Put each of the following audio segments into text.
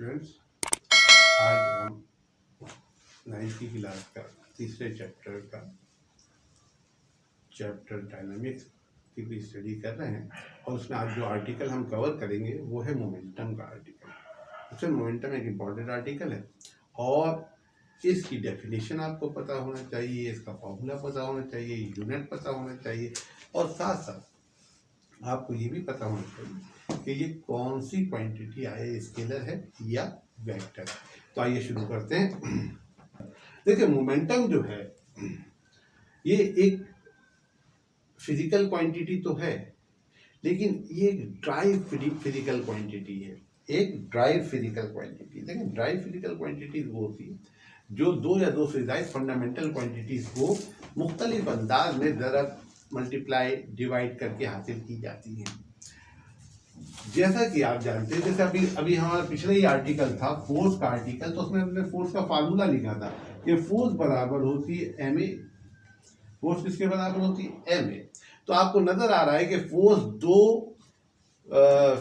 Students, आज हम 9th की क्लास का तीसरे चैप्टर डायनामिक्स की भी स्टडी कर रहे हैं और उसमें आज जो आर्टिकल हम कवर करेंगे वो है मोमेंटम का आर्टिकल। उसमें मोमेंटम एक इम्पॉर्टेंट आर्टिकल है और इसकी डेफिनेशन आपको पता होना चाहिए, इसका फॉर्मूला पता होना चाहिए, यूनिट पता होना चाहिए और साथ साथ आपको ये भी पता होना चाहिए कि ये कौन सी क्वांटिटी आए, स्केलर है या वेक्टर है। तो आइए शुरू करते हैं। देखिए, मोमेंटम जो है ये एक फिजिकल क्वांटिटी तो है, लेकिन ये एक ड्राइव फिजिकल क्वांटिटी है। एक ड्राइव फिजिकल क्वांटिटी, देखिए ड्राइव फिजिकल क्वांटिटीज वो होती है जो दो या दो से ज्यादा फंडामेंटल क्वांटिटीज को मुख्तलिफ अंदाज में ज़रब, मल्टीप्लाई, डिवाइड करके हासिल की जाती हैं। जैसा कि आप जानते हैं, जैसे अभी हमारा पिछले ही आर्टिकल था फोर्स का आर्टिकल, तो उसमें हमने फोर्स का फार्मूला लिखा था कि फोर्स बराबर होती है एम ए। फोर्स किसके बराबर होती है? M a. तो आपको नजर आ रहा है कि फोर्स दो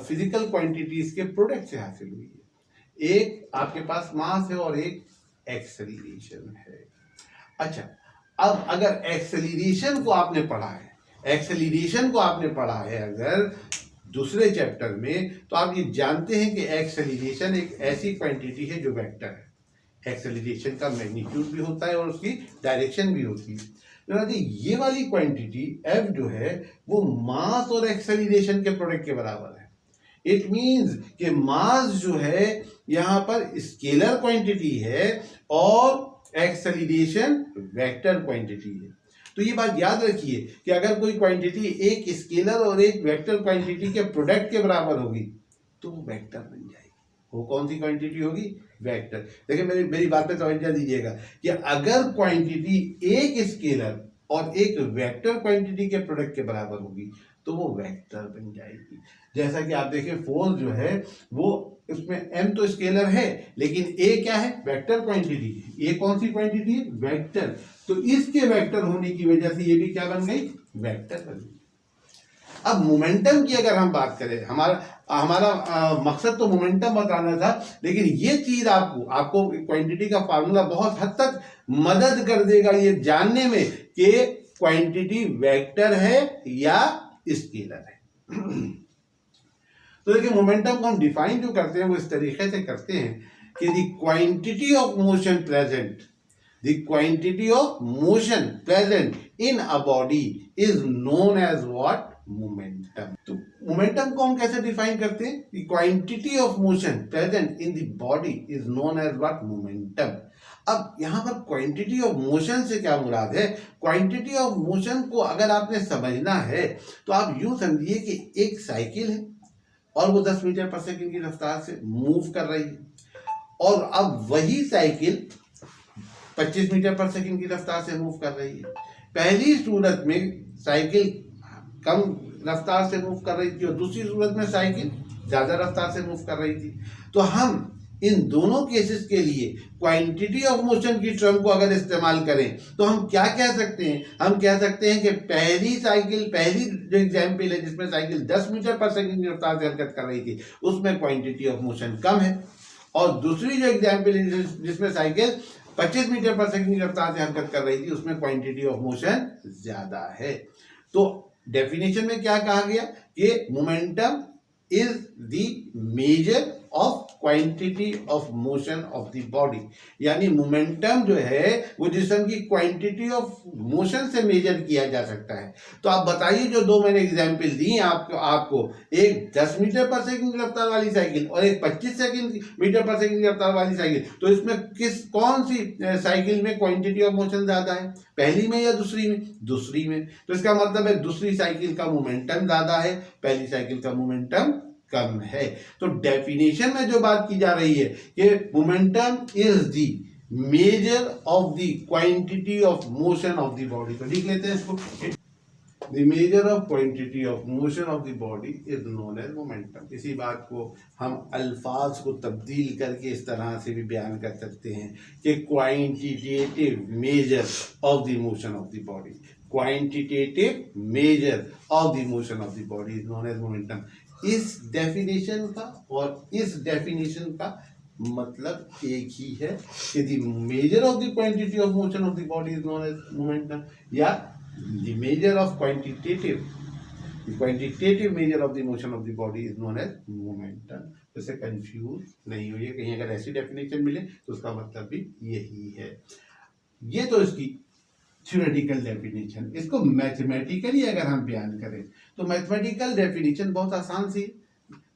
फिजिकल क्वांटिटीज के प्रोडक्ट से हासिल हुई है। एक आपके पास मास है और एक एक्सेलरेशन है। अच्छा, अब अगर एक्सेलरेशन को आपने पढ़ा है अगर दूसरे चैप्टर में, तो आप ये जानते हैं कि एक्सेलरेशन एक ऐसी क्वांटिटी है जो वेक्टर है। एक्सेलरेशन का मैग्नीट्यूड भी होता है और उसकी डायरेक्शन भी होती है। ये वाली क्वांटिटी एफ जो है वो मास और एक्सेलरेशन के प्रोडक्ट के बराबर है। इट मींस कि मास जो है यहाँ पर स्केलर क्वांटिटी है और एक्सेलरेशन वेक्टर क्वांटिटी है। तो ये बात याद रखिए कि अगर कोई क्वांटिटी एक स्केलर और एक वेक्टर क्वांटिटी के प्रोडक्ट के बराबर होगी तो वो वेक्टर बन जाएगी। वो कौन सी क्वांटिटी होगी? वेक्टर। देखिए, मेरी बात पे तवज्जो दीजिएगा कि अगर क्वांटिटी एक स्केलर और एक वेक्टर क्वांटिटी के प्रोडक्ट के बराबर होगी तो वो वेक्टर बन जाएगी। जैसा कि आप देखिए, फोर्स जो है वो उसमें m तो स्केलर है, लेकिन a क्या है? वेक्टर क्वांटिटी है। a कौन सी क्वांटिटी है? वेक्टर। तो इसके वेक्टर होने की वजह से ये भी क्या बन गई? वेक्टर बन गई। अब मोमेंटम की अगर हम बात करें, हमारा मकसद तो मोमेंटम बताना था, लेकिन ये चीज आपको क्वांटिटी का फार्मूला बहुत हद तक मदद कर देगा ये जानने में कि क्वांटिटी वेक्टर है या स्केलर है। तो देखिए, मोमेंटम को हम डिफाइन जो करते हैं वो इस तरीके से करते हैं कि the quantity of motion present in a body is known as what? Momentum. तो मोमेंटम को हम कैसे डिफाइन करते हैं? The quantity of motion present in the body is known as what? Momentum. अब यहां पर क्वांटिटी ऑफ मोशन से क्या मुराद है? क्वांटिटी ऑफ मोशन को अगर आपने समझना है तो आप यूं समझिए कि एक साइकिल है और वो 10 मीटर पर सेकंड की रफ्तार से मूव कर रही है, और अब वही साइकिल 25 मीटर पर सेकंड की रफ्तार से मूव कर रही है। पहली सूरत में साइकिल कम रफ्तार से मूव कर रही थी और दूसरी सूरत में साइकिल ज्यादा रफ्तार से मूव कर रही थी। तो हम इन दोनों केसेस के लिए क्वांटिटी ऑफ मोशन की टर्म को अगर इस्तेमाल करें तो हम क्या कह सकते हैं? हम कह सकते हैं कि पहली जो एग्जाम्पल है जिसमें साइकिल 10 मीटर पर सेकंड की रफ्तार से हरकत कर रही थी उसमें क्वांटिटी ऑफ मोशन कम है, और दूसरी जो एग्जाम्पल है जिसमें साइकिल 25 मीटर पर सेकंड की रफ्तार से हरकत कर रही थी उसमें क्वांटिटी ऑफ मोशन ज्यादा है। तो डेफिनेशन में क्या कहा गया कि momentum is the measure of quantity of motion of the body, यानी मोमेंटम जो है वो जिस्म की क्वांटिटी ऑफ मोशन से मेजर किया जा सकता है। तो आप बताइए, जो दो मैंने एग्जांपल दी आपको एक 10 मीटर पर सेकंड की रफ्तार वाली साइकिल और एक 25 मीटर पर सेकंड की रफ्तार वाली साइकिल, तो इसमें कौन सी साइकिल में क्वांटिटी ऑफ मोशन ज्यादा है? पहली में या दूसरी में? दूसरी में। तो इसका मतलब है दूसरी साइकिल का मोमेंटम ज्यादा है, पहली साइकिल का मोमेंटम कम है। तो डेफिनेशन में जो बात की जा रही है कि momentum is the measure of the quantity of motion of the body. तो लिख लेते हैं इसको, the measure of quantity of motion of the body is known as momentum. इसी बात को हम अल्फाज को तब्दील करके इस तरह से भी बयान कर सकते हैं कि quantitative measure of the motion of the body, quantitative measure of the motion of the body is known as momentum. इस डेफिनेशन का और इस डेफिनेशन का मतलब एक ही है कि the measure of the quantity of motion of the body is known as momentum, या the measure of quantitative measure of the motion of the body is known as momentum। जैसे कंफ्यूज नहीं हुई है, कहीं अगर ऐसी डेफिनेशन मिले तो उसका मतलब भी यही है। ये तो इसकी थ्योरेटिकल डेफिनेशन। इसको मैथमेटिकली अगर हम बयान करें तो मैथमेटिकल डेफिनेशन बहुत आसान सी,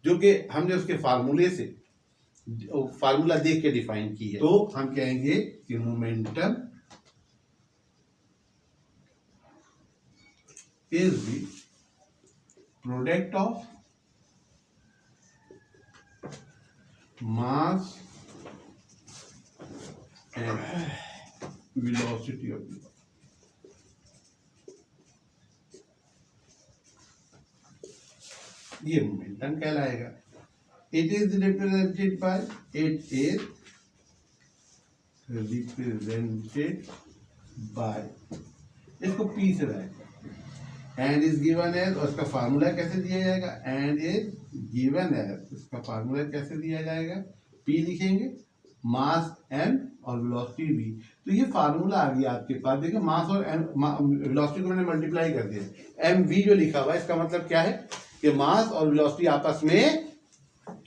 जो कि हमने उसके फार्मूले से फार्मूला देख के डिफाइन की है। तो हम कहेंगे कि momentum is the product of mass and velocity of the body। ये मोमेंटम कहलाएगा। इट इज रिप्रेजेंटेड बाय इसको पी से रहेगा, एंड इज गिवन एज, और इसका फार्मूला कैसे दिया जाएगा, एंड इज गिवन एज, इसका फार्मूला कैसे दिया जाएगा, पी लिखेंगे, मास m और वेलोसिटी v। तो ये फार्मूला आ गया आपके पास। देखिए मास और वेलोसिटी को मैंने मल्टीप्लाई कर दिया, एम वी जो लिखा हुआ है इसका मतलब क्या है कि मास और वेलोसिटी आपस में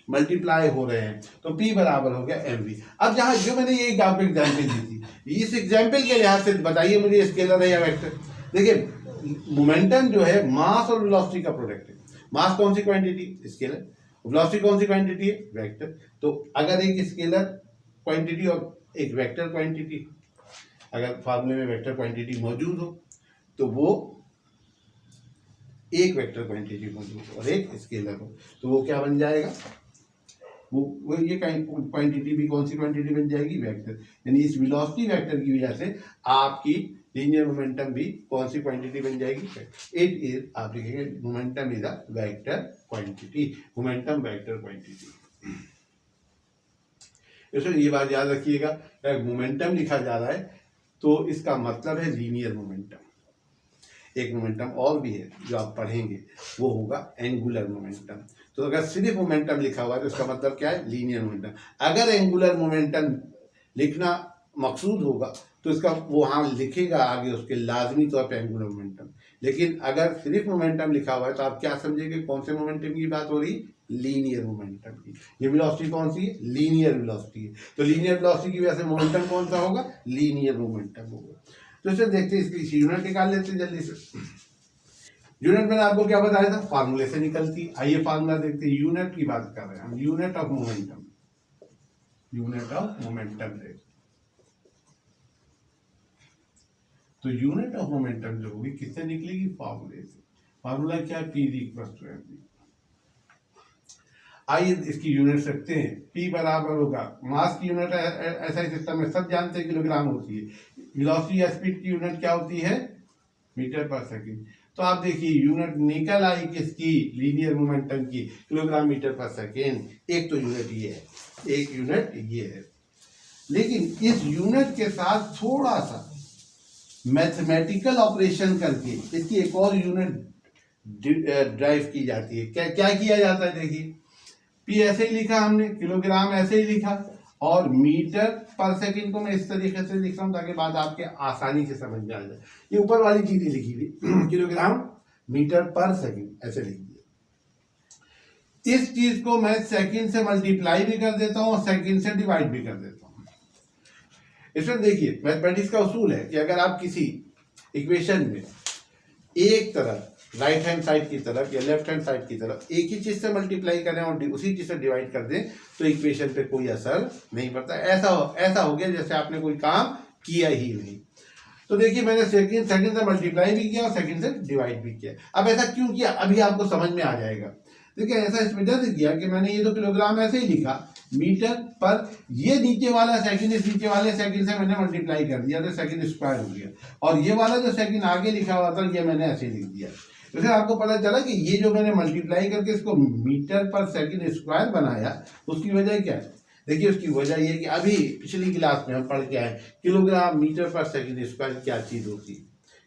मल्टीप्लाई हो रहे हैं, तो P बराबर हो गया mv। अब जहां जो मैंने ये एक आपको एग्जाम्पल दी थी, इस एग्जाम्पल के लिहाज से बताइए मुझे स्केलर है या वेक्टर। देखिए मोमेंटम जो है मास और वेलोसिटी का प्रोडक्ट है। मास कौन सी क्वांटिटी, स्केलर, वेलोसिटी कौन सी क्वांटिटी है, वेक्टर। तो अगर एक स्केलर क्वांटिटी और एक वेक्टर क्वांटिटी, अगर फार्मूले में वेक्टर क्वांटिटी मौजूद हो तो वो एक वेक्टर क्वांटिटी मौजूद हो और एक स्केलर हो, तो वो क्या बन जाएगा, वो ये क्वांटिटी भी कौन सी क्वांटिटी बन जाएगी, वेक्टर। यानी इस वेलोसिटी वेक्टर की वजह से आपकी लीनियर मोमेंटम भी कौन सी क्वांटिटी बन जाएगी, इट इज, आप लिखेंगे momentum is a vector quantity, momentum vector quantity. इसमें ये बात याद रखिएगा, अगर मोमेंटम लिखा जा रहा है तो इसका मतलब है लीनियर मोमेंटम। एक मोमेंटम और भी है जो आप पढ़ेंगे, वो होगा एंगुलर मोमेंटम। तो अगर सिर्फ मोमेंटम लिखा हुआ है तो इसका मतलब क्या है, लीनियर मोमेंटम। अगर एंगुलर मोमेंटम लिखना मकसूद होगा तो इसका वो हाँ लिखेगा आगे उसके लाजमी तौर पे एंगुलर मोमेंटम। लेकिन अगर सिर्फ मोमेंटम लिखा हुआ है तो आप क्या समझेंगे, कौन से मोमेंटम की बात हो रही, लीनियर मोमेंटम की। ये वेलोसिटी कौन सी है, लीनियर वेलोसिटी है। तो लीनियर वेलोसिटी की वजह से मोमेंटम कौन सा होगा, लीनियर मोमेंटम होगा। तो इसे देखते हैं, इसकी यूनिट निकाल लेते हैं जल्दी से। यूनिट मैंने आपको क्या बताया था, फार्मूले से निकलती। आइए फार्मूला देखते हैं, यूनिट की बात कर रहे हैं हम, unit of momentum, unit of momentum देखते। तो यूनिट ऑफ मोमेंटम जो होगी किससे निकलेगी, फार्मूले से। फार्मूला क्या है, p equal to m v. आइए इसकी यूनिट रखते हैं, P बराबर होगा, मास की यूनिट ऐसा ही सिस्टम में सब जानते हैं किलोग्राम होती है। वेलोसिटी या स्पीड की यूनिट क्या होती है, मीटर पर सेकंड। तो आप देखिए यूनिट निकल आई किसकी, लीनियर मोमेंटम की, किलोग्राम मीटर पर सेकंड। एक तो यूनिट ये है, एक यूनिट ये है। लेकिन इस यूनिट के साथ थोड़ा सा मैथमेटिकल ऑपरेशन करके इसकी एक और यूनिट ड्राइव की जाती है। क्या क्या किया जाता है, देखिए P ऐसे ही लिखा हमने, किलोग्राम ऐसे ही लिखा, और मीटर पर सेकंड को मैं इस तरीके से लिख रहा हूं ताकि बात आपके आसानी से समझ में आ जाए। ये ऊपर वाली चीजें लिखी थी किलोग्राम मीटर पर सेकंड ऐसे लिख दिया। इस चीज को मैं सेकंड से मल्टीप्लाई भी कर देता हूं और सेकंड से डिवाइड भी कर देता हूं। इसमें देखिए मैथमेटिक्स का उसूल है कि अगर आप किसी इक्वेशन में एक तरफ राइट हैंड साइड की तरफ या लेफ्ट हैंड साइड की तरफ एक ही चीज से मल्टीप्लाई करें और उसी चीज से डिवाइड कर दें तो इक्वेशन पे कोई असर नहीं पड़ता। ऐसा हो गया जैसे आपने कोई काम किया ही नहीं। तो देखिए मैंने सेकंड से मल्टीप्लाई भी किया और सेकंड से डिवाइड भी किया। अब ऐसा क्यों किया, अभी आपको समझ में आ जाएगा। देखिए ऐसा इस वजह से किया कि मैंने ये तो किलोग्राम ऐसे ही लिखा, मीटर पर ये नीचे वाला सेकंड, इस नीचे वाले सेकंड से मैंने मल्टीप्लाई कर दिया तो सेकंड स्क्वायर हो गया, और ये वाला जो सेकंड आगे लिखा हुआ था ये मैंने ऐसे लिख दिया। तो फिर आपको पता चला कि ये जो मैंने मल्टीप्लाई करके इसको मीटर पर सेकंड स्क्वायर बनाया, उसकी वजह क्या है। देखिए उसकी वजह ये कि अभी पिछली क्लास में हम पढ़ के आए kilogram metre per second square क्या चीज होती है।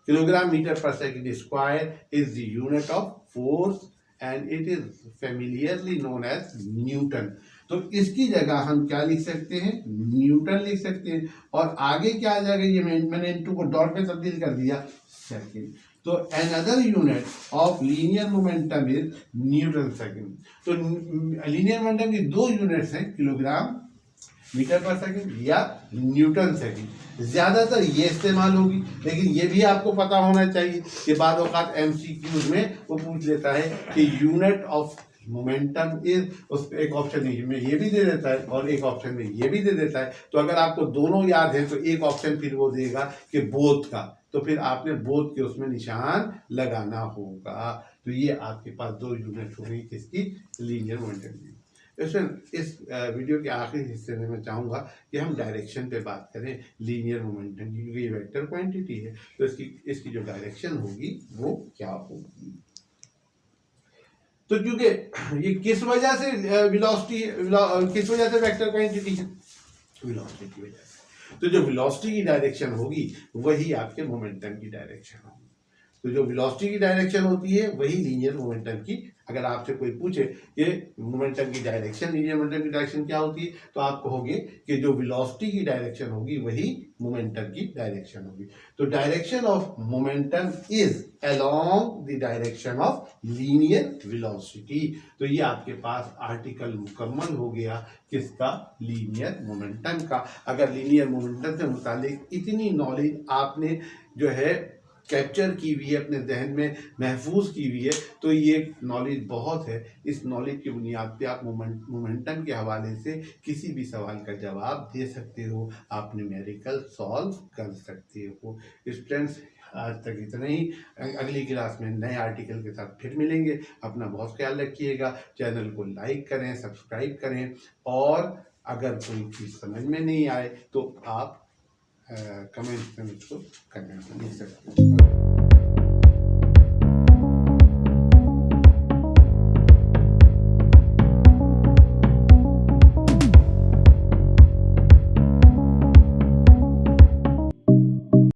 Kilogram metre per second square is the unit of force and it is familiarly known as Newton. तो इसकी जगह हम क्या लिख सकते हैं, न्यूटन लिख सकते हैं, और आगे क्या आ जाएगा, ये मैंने इनटू को डॉट पे तब्दील कर दिया, सेकेंड। तो another unit of linear momentum is Newton second. तो लीनियर मोमेंटम की दो यूनिट्स हैं, किलोग्राम मीटर पर सेकेंड या न्यूटन सेकेंड। ज्यादातर ये इस्तेमाल होगी, लेकिन ये भी आपको पता होना चाहिए कि बाद औकात MCQs में वो पूछ लेता है कि यूनिट ऑफ मोमेंटम इज, उस एक ऑप्शन में ये भी दे देता है और एक ऑप्शन में ये भी दे देता है। तो अगर आपको दोनों याद है तो एक ऑप्शन फिर वो देगा कि बोथ का, तो फिर आपने बोथ के उसमें निशान लगाना होगा। तो ये आपके पास दो यूनिट हो गई किसकी, लीनियर मोमेंटम की। इस वीडियो के आखिरी हिस्से में मैं चाहूँगा कि हम डायरेक्शन पे बात करें लीनियर मोमेंटम की, क्योंकि ये वेक्टर क्वांटिटी है तो इसकी जो डायरेक्शन होगी वो क्या होगी। तो क्योंकि ये किस वजह से वेलोसिटी, किस वजह से वेक्टर क्वांटिटी है, वेलोसिटी की वजह से। तो जो वेलोसिटी की डायरेक्शन होगी वही आपके मोमेंटम की डायरेक्शन होगी। तो जो वेलोसिटी की डायरेक्शन होती है वही लीनियर मोमेंटम की, अगर आपसे कोई पूछे कि मोमेंटम की डायरेक्शन, लीनियर मोमेंटम की डायरेक्शन क्या होती है, तो आप कहोगे कि जो वेलोसिटी की डायरेक्शन होगी वही मोमेंटम की डायरेक्शन होगी। तो direction of momentum is along the direction of linear velocity. तो ये आपके पास आर्टिकल मुकम्मल हो गया किसका, लीनियर मोमेंटम का। अगर लीनियर मोमेंटम से मुतालिक इतनी नॉलेज आपने जो है कैप्चर की हुई है, अपने जहन में महफूज की हुई है, तो ये नॉलेज बहुत है। इस नॉलेज की बुनियाद पे आप मोमेंटम के हवाले से किसी भी सवाल का जवाब दे सकते हो, आप न्यूमेरिकल सॉल्व कर सकते हो। स्टूडेंट्स, आज तक इतना ही। अगली क्लास में नए आर्टिकल के साथ फिर मिलेंगे। अपना बहुत ख्याल रखिएगा। चैनल को लाइक करें, सब्सक्राइब करें, और अगर कोई चीज़ समझ में नहीं आए तो आप कमेंट में मुझको करना लिख सकते हैं।